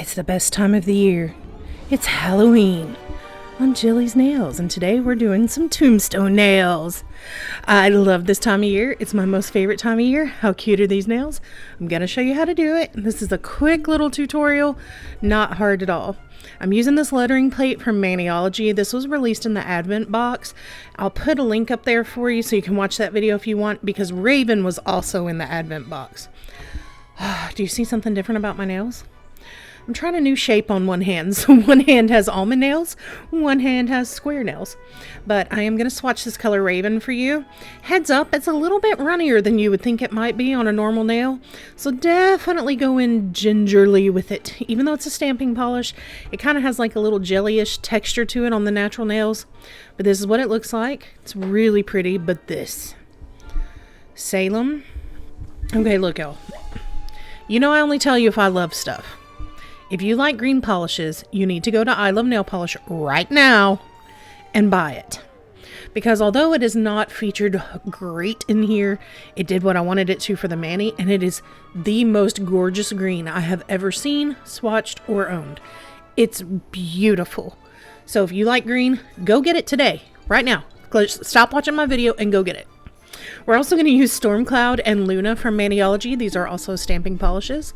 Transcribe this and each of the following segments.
It's the best time of the year. It's Halloween on Jillies Nails, and today we're doing some Tombstone nails. I love this time of year. It's my most favorite time of year. How cute are these nails? I'm going to show you how to do it. This is a quick little tutorial, not hard at all. I'm using this lettering plate from Maniology. This was released in the Advent box. I'll put a link up there for you so you can watch that video if you want, because Raven was also in the Advent box. Do you see something different about my nails? I'm trying a new shape on one hand. So one hand has almond nails, one hand has square nails. But I am going to swatch this color Raven for you. Heads up, it's a little bit runnier than you would think it might be on a normal nail. So definitely go in gingerly with it. Even though it's a stamping polish, it kind of has like a little jelly-ish texture to it on the natural nails. But this is what it looks like. It's really pretty, but this. Salem. Okay, look, y'all. You know I only tell you if I love stuff. If you like green polishes, you need to go to I Love Nail Polish right now and buy it. Because although it is not featured great in here, it did what I wanted it to for the Mani, and it is the most gorgeous green I have ever seen, swatched, or owned. It's beautiful. So if you like green, go get it today, right now. Stop watching my video and go get it. We're also going to use Storm Cloud and Luna from Maniology. These are also stamping polishes.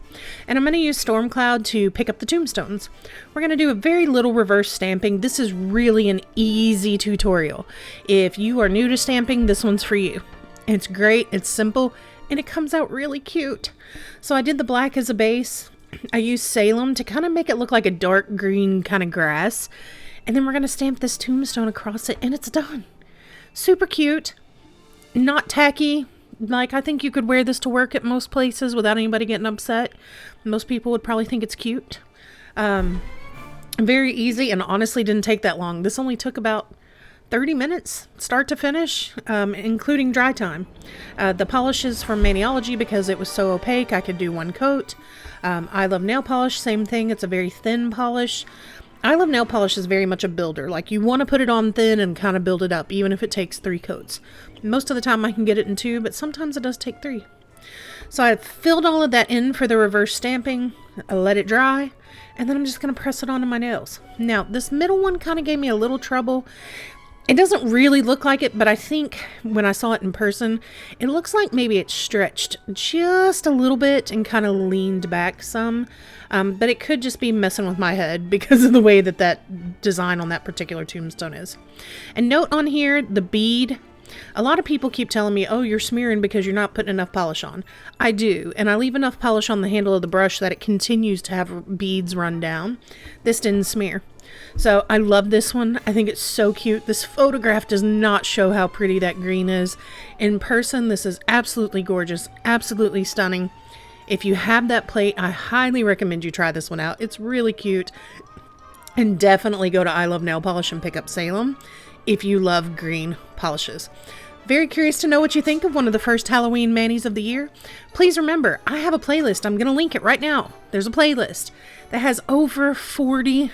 And I'm going to use Storm Cloud to pick up the tombstones. We're going to do a very little reverse stamping. This is really an easy tutorial. If you are new to stamping, this one's for you. It's great, it's simple, and it comes out really cute. So I did the black as a base. I used Salem to kind of make it look like a dark green kind of grass. And then we're going to stamp this tombstone across it, and it's done. Super cute. Not tacky. Like, I think you could wear this to work at most places without anybody getting upset. Most people would probably think it's cute. Very easy, and honestly didn't take that long. This only took about 30 minutes start to finish, including dry time. The polish is from Maniology because it was so opaque I could do one coat. I Love Nail Polish, same thing. It's a very thin polish. I Love Nail Polish is very much a builder. Like, you want to put it on thin and kind of build it up, even if it takes 3 coats. Most of the time I can get it in 2, but sometimes it does take 3. So I filled all of that in for the reverse stamping. I let it dry, and then I'm just going to press it onto my nails. Now, this middle one kind of gave me a little trouble. It doesn't really look like it, but I think when I saw it in person, it looks like maybe it stretched just a little bit and kind of leaned back some. But it could just be messing with my head because of the way that that design on that particular tombstone is. And note on here, the bead. A lot of people keep telling me, oh, you're smearing because you're not putting enough polish on. I do, and I leave enough polish on the handle of the brush that it continues to have beads run down. This didn't smear. So I love this one. I think it's so cute. This photograph does not show how pretty that green is. In person, this is absolutely gorgeous, absolutely stunning. If you have that plate, I highly recommend you try this one out. It's really cute. And definitely go to I Love Nail Polish and pick up Salem if you love green polishes. Very curious to know what you think of one of the first Halloween manis of the year. Please remember, I have a playlist. I'm going to link it right now. There's a playlist that has over 40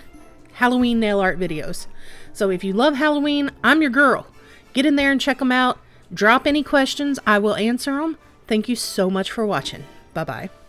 Halloween nail art videos. So if you love Halloween, I'm your girl. Get in there and check them out. Drop any questions. I will answer them. Thank you so much for watching. Bye-bye.